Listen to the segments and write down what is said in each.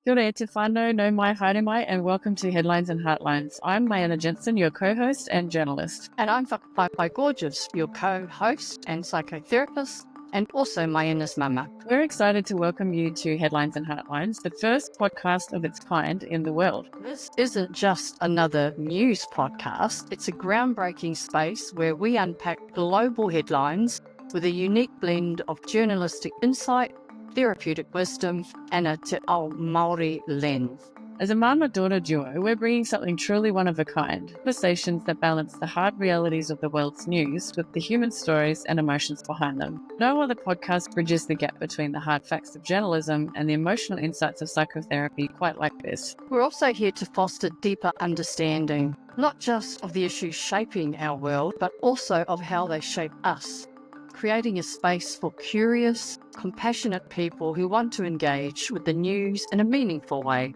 Kia ora e te whānau, no mai haere mai, and welcome to Headlines and Heartlines. I'm Myjanne Jensen, your co-host and journalist. And I'm Whakapaipai Gorgeous, your co-host and psychotherapist, and also Myjanne's mama. We're excited to welcome you to Headlines and Heartlines, the first podcast of its kind in the world. This isn't just another news podcast. It's a groundbreaking space where we unpack global headlines with a unique blend of journalistic insight, therapeutic wisdom, and a te ao Māori lens. As a mama-daughter duo, we're bringing something truly one of a kind, conversations that balance the hard realities of the world's news with the human stories and emotions behind them. No other podcast bridges the gap between the hard facts of journalism and the emotional insights of psychotherapy quite like this. We're also here to foster deeper understanding, not just of the issues shaping our world, but also of how they shape us, creating a space for curious, compassionate people who want to engage with the news in a meaningful way.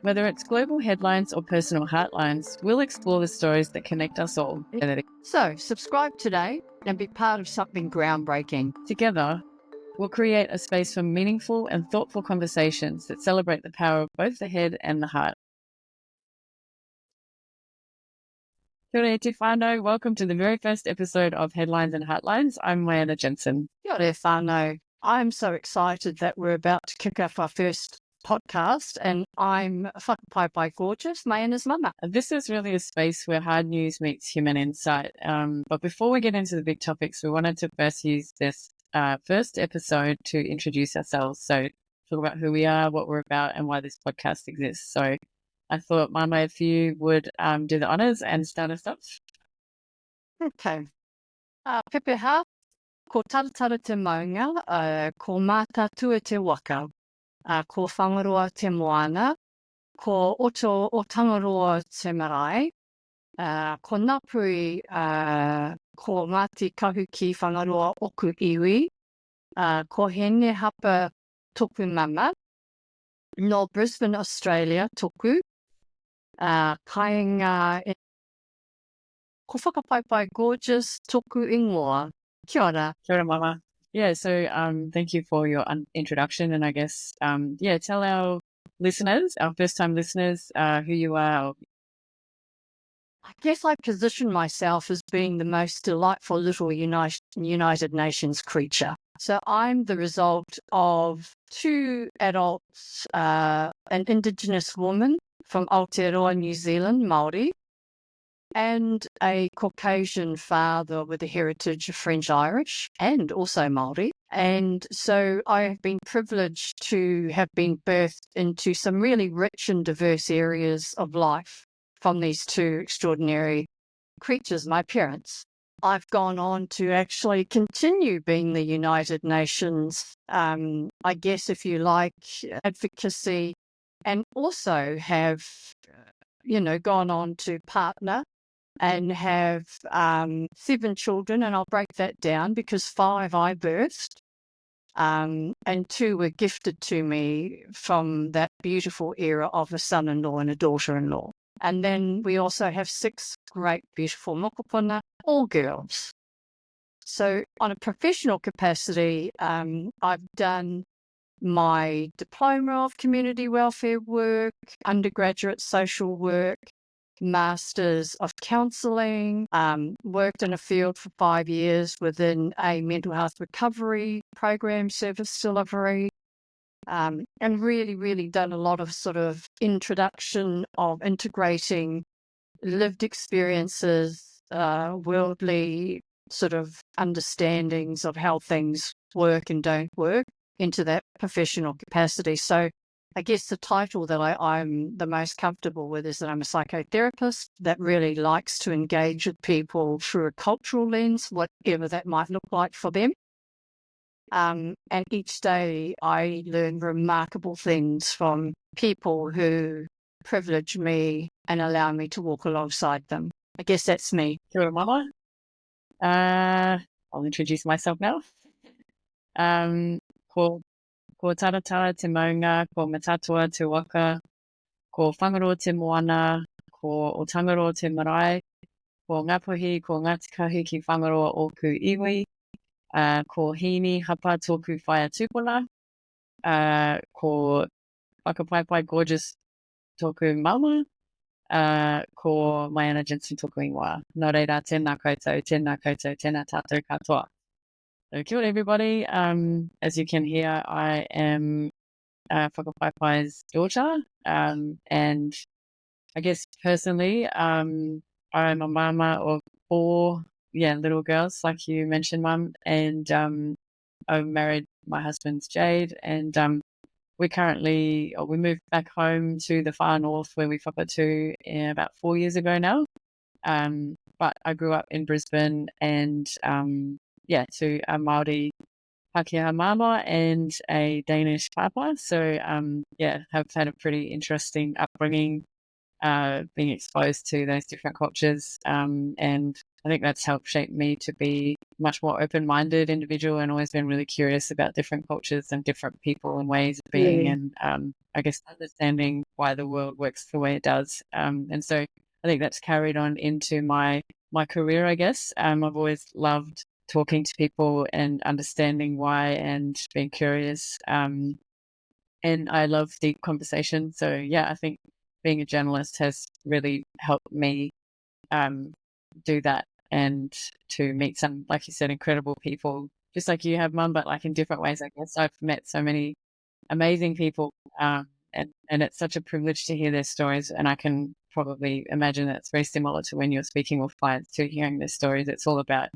Whether it's global headlines or personal heartlines, we'll explore the stories that connect us all. So, subscribe today and be part of something groundbreaking. Together, we'll create a space for meaningful and thoughtful conversations that celebrate the power of both the head and the heart. Kia ora e te whānau. Welcome to the very first episode of Headlines and Heartlines. I'm Myjanne Jensen. Kia ora whānau. I'm so excited that we're about to kick off our first podcast, and I'm Whakapaipai Gorgeous, Myjanne's mama. This is really a space where hard news meets human insight. But before we get into the big topics, we wanted to first use this first episode to introduce ourselves. So talk about who we are, what we're about, and why this podcast exists. So I thought, Mama, if you would do the honours and start us off. Okay. Pepeha, ko taratara te maunga, ko mātātua te waka. Ko whangaroa te moana, ko oto o tangaroa te marae, ko napui, ko Ngāti kahu ki whangaroa oku iwi, ko hene hapa toku mama, no Brisbane, Australia toku, kainga, ko Whakapaipai Gorgeous toku ingoa. Kia ora. Kia ora, Mama. Yeah, so thank you for your introduction, and I guess, tell our listeners, our first-time listeners, who you are. I guess I position myself as being the most delightful little United Nations creature. So I'm the result of two adults, an Indigenous woman from Aotearoa, New Zealand, Māori, and a Caucasian father with a heritage of French-Irish and also Māori. And so I have been privileged to have been birthed into some really rich and diverse areas of life from these two extraordinary creatures, my parents. I've gone on to actually continue being the United Nations, I guess, if you like, advocacy, and also have, gone on to partner and have 7 children, and I'll break that down because 5 I birthed, and 2 were gifted to me from that beautiful era of a son-in-law and a daughter-in-law. And then we also have 6 great, beautiful mokopuna, all girls. So on a professional capacity, I've done my diploma of community welfare work, undergraduate social work, Masters of Counselling, worked in a field for 5 years within a mental health recovery program, service delivery, and really, really done a lot of sort of introduction of integrating lived experiences, worldly sort of understandings of how things work and don't work into that professional capacity. So I guess the title that I'm the most comfortable with is that I'm a psychotherapist that really likes to engage with people through a cultural lens, whatever that might look like for them. And each day I learn remarkable things from people who privilege me and allow me to walk alongside them. I guess that's me. Kia ora, Mama. I'll introduce myself now. Ko taratara te maunga, ko matatua te waka, ko whangaroa te moana, ko o tangaroa te marae, ko ngapuhi, ko Ngāti kahu ki whangaroa oku iwi, ko hini hapa tōku whaia tūpuna, ko Whakapaipai gorgeous tōku mama, ko Myjanne Jensen tōku ingoa. Nō reira, tēnā koutou, tēnā tātou katoa. So kia ora, everybody. As you can hear, I am Whakapaipai's daughter, and I guess personally, I'm a mama of 4 little girls, like you mentioned, Mum, and I'm married. My husband's Jade, and we moved back home to the far north where we whakatū about 4 years ago now. But I grew up in Brisbane, and to a Māori Pākehā mama and a Danish papa. So have had a pretty interesting upbringing, being exposed to those different cultures, and I think that's helped shape me to be much more open-minded individual, and always been really curious about different cultures and different people and ways of being, and I guess understanding why the world works the way it does. And so I think that's carried on into my career, I guess. I've always loved talking to people and understanding why and being curious. And I love deep conversation. So I think being a journalist has really helped me do that, and to meet some, like you said, incredible people, just like you have, Mum, but like in different ways. I guess I've met so many amazing people, and it's such a privilege to hear their stories, and I can probably imagine that it's very similar to when you're speaking with clients too, hearing their stories. It's all about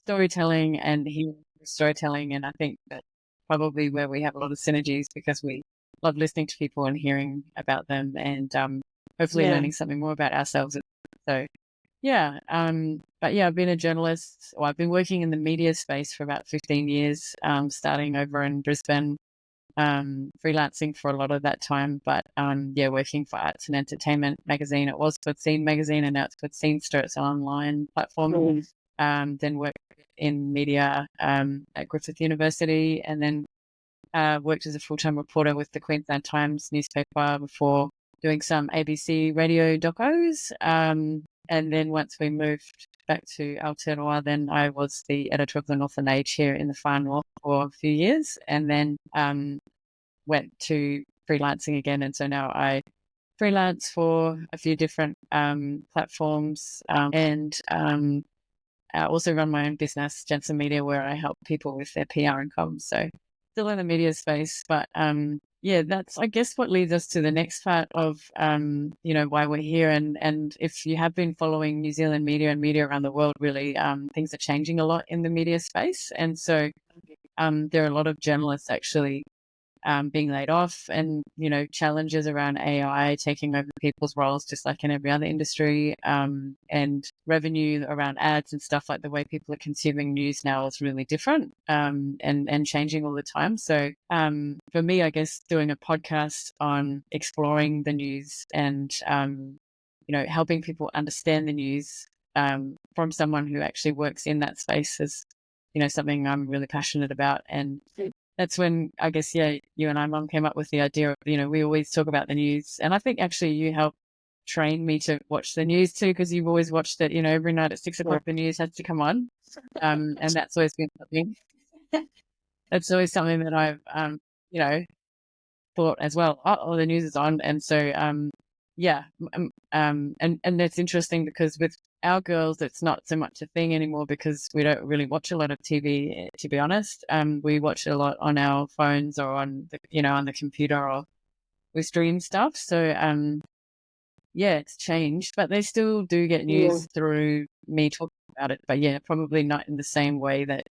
storytelling and hearing storytelling, and I think that's probably where we have a lot of synergies, because we love listening to people and hearing about them, and hopefully learning something more about ourselves. So but I've been a journalist, or I've been working in the media space for about 15 years, starting over in Brisbane, freelancing for a lot of that time, but working for Arts and Entertainment magazine. It was called Scene magazine, and now it's called Scenester. It's an online platform. Then worked in media at Griffith University, and then worked as a full-time reporter with the Queensland Times newspaper before doing some ABC radio docos. And then once we moved back to Aotearoa, then I was the editor of the Northern Age here in the far north for a few years, and then went to freelancing again. And so now I freelance for a few different platforms, and I also run my own business, Jensen Media, where I help people with their PR and comms. So still in the media space, but that's, I guess, what leads us to the next part of why we're here. And if you have been following New Zealand media and media around the world, really things are changing a lot in the media space, and so there are a lot of journalists actually being laid off, and challenges around AI taking over people's roles, just like in every other industry, and revenue around ads and stuff. Like the way people are consuming news now is really different, and changing all the time. So for me, I guess doing a podcast on exploring the news and helping people understand the news from someone who actually works in that space is something I'm really passionate about. And that's when, I guess, you and I, Mum, came up with the idea of, we always talk about the news. And I think actually you helped train me to watch the news too, because you've always watched it, every night at 6 o'clock, the news has to come on. And that's always been something. That's always something that I've, thought as well. Oh, the news is on. And so, and that's interesting, because with our girls, it's not so much a thing anymore, because we don't really watch a lot of TV, to be honest. We watch it a lot on our phones, or on the, on the computer, or we stream stuff. So, it's changed, but they still do get news through me talking about it. But probably not in the same way that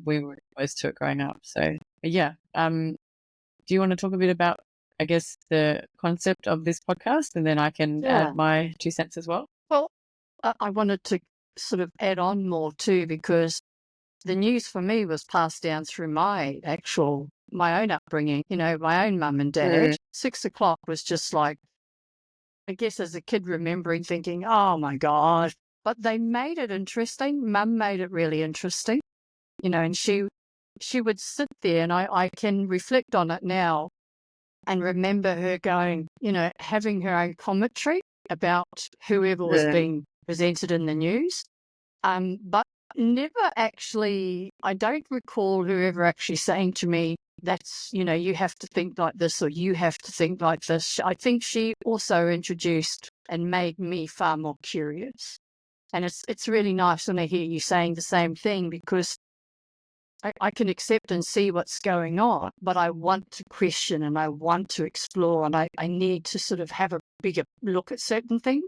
we were exposed to it growing up. So, do you want to talk a bit about, I guess, the concept of this podcast, and then I can add my 2 cents as well? Well, I wanted to sort of add on more too, because the news for me was passed down through my own upbringing, my own mum and dad. 6 o'clock was just like, I guess as a kid remembering thinking, oh my God, but they made it interesting. Mum made it really interesting, and she would sit there, and I can reflect on it now and remember her going, having her own commentary about whoever was being presented in the news. But never actually, I don't recall whoever actually saying to me, that's, you have to think like this, or you have to think like this. I think she also introduced and made me far more curious. And it's really nice when I hear you saying the same thing, because I can accept and see what's going on, but I want to question and I want to explore, and I need to sort of have a bigger look at certain things.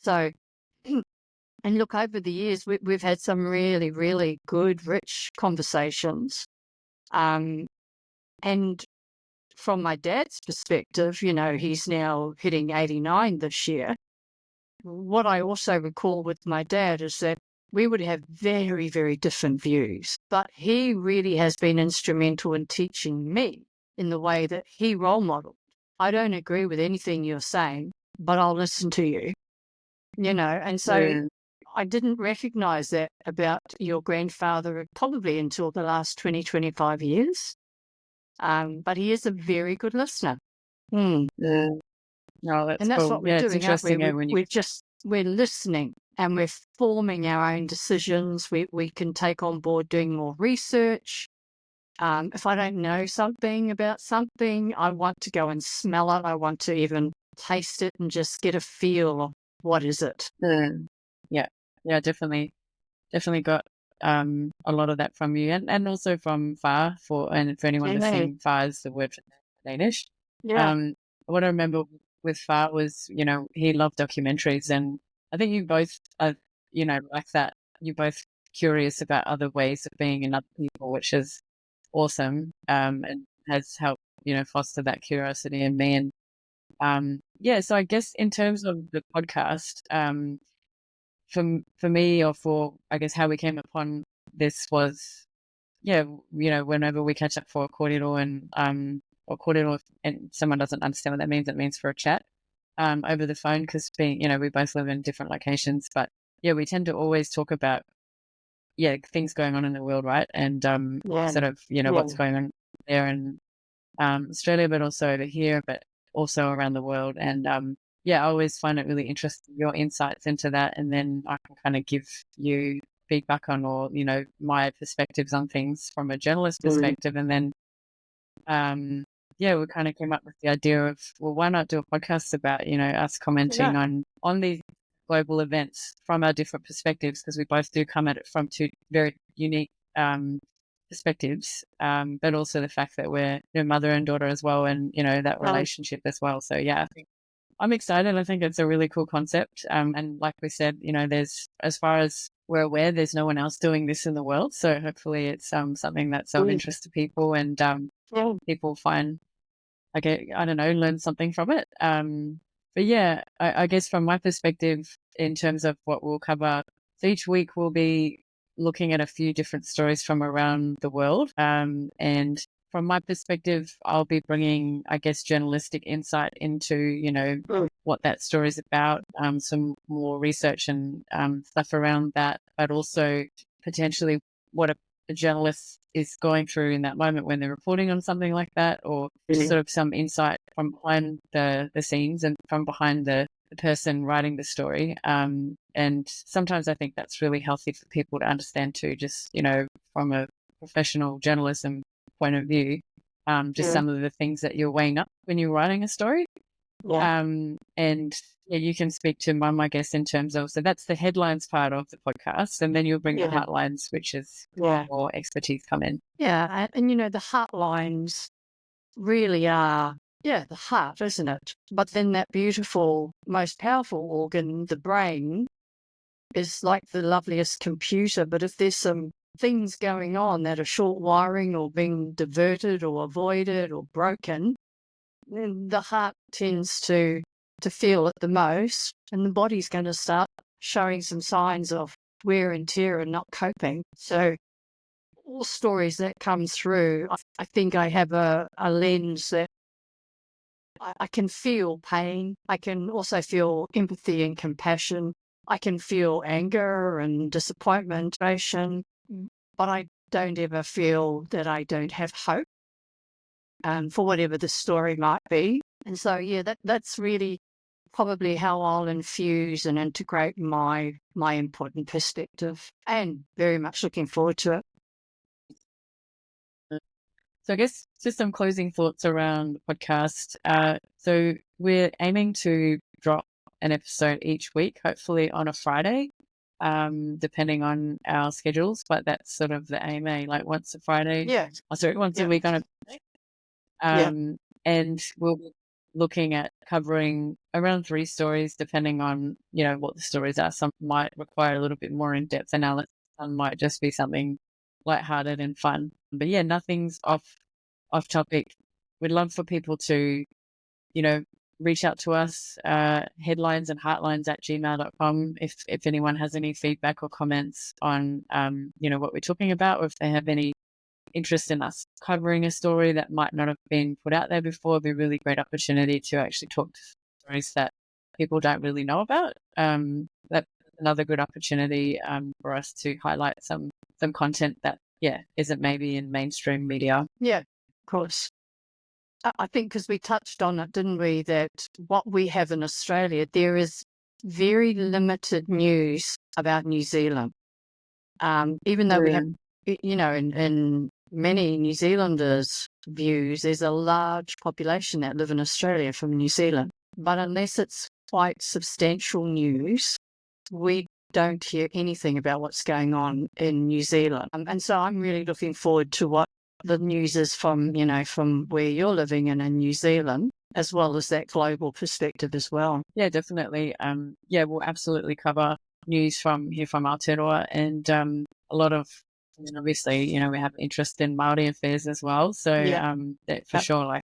So, and look, over the years, we've had some really, really good, rich conversations. And from my dad's perspective, he's now hitting 89 this year. What I also recall with my dad is that we would have very, very different views, but he really has been instrumental in teaching me in the way that he role modeled. I don't agree with anything you're saying, but I'll listen to you, and so I didn't recognize that about your grandfather probably until the last 20, 25 years. But he is a very good listener. Yeah. No, that's And that's cool. what we're It's doing, aren't we? interesting when you We're listening, and we're forming our own decisions. We can take on board doing more research. If I don't know something about something, I want to go and smell it. I want to even taste it and just get a feel of what is it. Yeah, definitely got a lot of that from you, and also from Far, for anyone listening. Far is the word for Danish. Yeah. What I remember with Far was, he loved documentaries, and I think you both are, like that. You're both curious about other ways of being in other people, which is awesome, and has helped, foster that curiosity in me. And so I guess in terms of the podcast, for me, or for, I guess, how we came upon this was, whenever we catch up for a kōrero, or kōrero, and someone doesn't understand what that means, it means for a chat over the phone, because we both live in different locations, but we tend to always talk about things going on in the world, right? And sort of what's going on there in Australia, but also over here, but also around the world. And I always find it really interesting, your insights into that, and then I can kind of give you feedback on, or my perspectives on things from a journalist perspective. And then we kind of came up with the idea of, well, why not do a podcast about us commenting on these global events from our different perspectives, because we both do come at it from two very unique perspectives, but also the fact that we're mother and daughter as well, and that relationship as well. So I think I'm excited. I think it's a really cool concept, and like we said, there's, as far as we're aware, there's no one else doing this in the world, so hopefully it's something that's of interest to people, and people find, I don't know, learn something from it. But I guess from my perspective, in terms of what we'll cover, so each week we'll be looking at a few different stories from around the world. And from my perspective, I'll be bringing, I guess, journalistic insight into, what that story is about, some more research and stuff around that, but also potentially what a journalist is going through in that moment when they're reporting on something like that, or just sort of some insight from behind the scenes and from behind the person writing the story. And sometimes I think that's really healthy for people to understand too, just, from a professional journalism point of view, some of the things that you're weighing up when you're writing a story. And you can speak to Mum, I guess, in terms of, so that's the headlines part of the podcast, and then you'll bring the heartlines, which is more expertise come in. And the heartlines really are, the heart, isn't it? But then that beautiful, most powerful organ, the brain, is like the loveliest computer. But if there's some things going on that are short wiring or being diverted or avoided or broken, then the heart tends to feel it the most, and the body's going to start showing some signs of wear and tear and not coping. So all stories that come through, I think I have a lens that I can feel pain. I can also feel empathy and compassion. I can feel anger and disappointment, but I don't ever feel that I don't have hope for whatever the story might be. And so, that's really probably how I'll infuse and integrate my input and perspective, and very much looking forward to it. So I guess just some closing thoughts around the podcast. So we're aiming to drop an episode each week, hopefully on a Friday, depending on our schedules. But that's sort of the aim, like once a Friday. Yeah. Once a week on a Friday. And we'll be looking at covering around 3 stories, depending on, what the stories are. Some might require a little bit more in-depth analysis. Some might just be something lighthearted and fun. But yeah, nothing's off topic. We'd love for people to, reach out to us, headlines and heartlines at gmail.com if anyone has any feedback or comments on, what we're talking about, or if they have any interest in us covering a story that might not have been put out there before. It'd be a really great opportunity to actually talk to stories that people don't really know about. That's another good opportunity for us to highlight some content that isn't maybe in mainstream media. Yeah, of course. I think because we touched on it, didn't we, that what we have in Australia, there is very limited news about New Zealand. Even though we have, in many New Zealanders' views, there's a large population that live in Australia from New Zealand. But unless it's quite substantial news, we don't hear anything about what's going on in New Zealand. And so I'm really looking forward to what the news is from where you're living in New Zealand, as well as that global perspective as well. Yeah, definitely. We'll absolutely cover news from here from Aotearoa, and a lot of, obviously, we have interest in Māori affairs as well. So that for sure,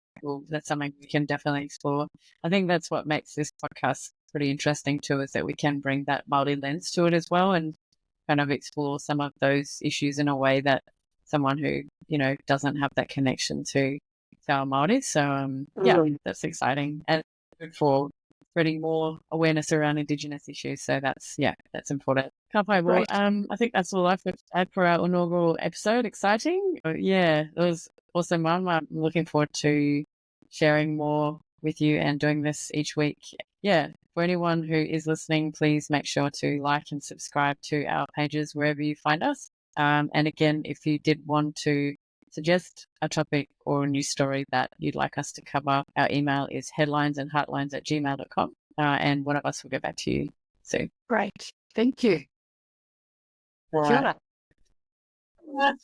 that's something we can definitely explore. I think that's what makes this podcast pretty interesting too, is that we can bring that Māori lens to it as well, and kind of explore some of those issues in a way that someone who, doesn't have that connection to our Māori. So that's exciting, and good for spreading more awareness around Indigenous issues. So that's important. Well, I think that's all I've got to add for our inaugural episode. Exciting. It was awesome. I'm looking forward to sharing more with you and doing this each week. Yeah. For anyone who is listening, please make sure to like and subscribe to our pages wherever you find us. And again, if you did want to suggest a topic or a news story that you'd like us to cover, our email is headlinesandheartlines@gmail.com, and one of us will get back to you soon. Great. Thank you. All Kia right. ora.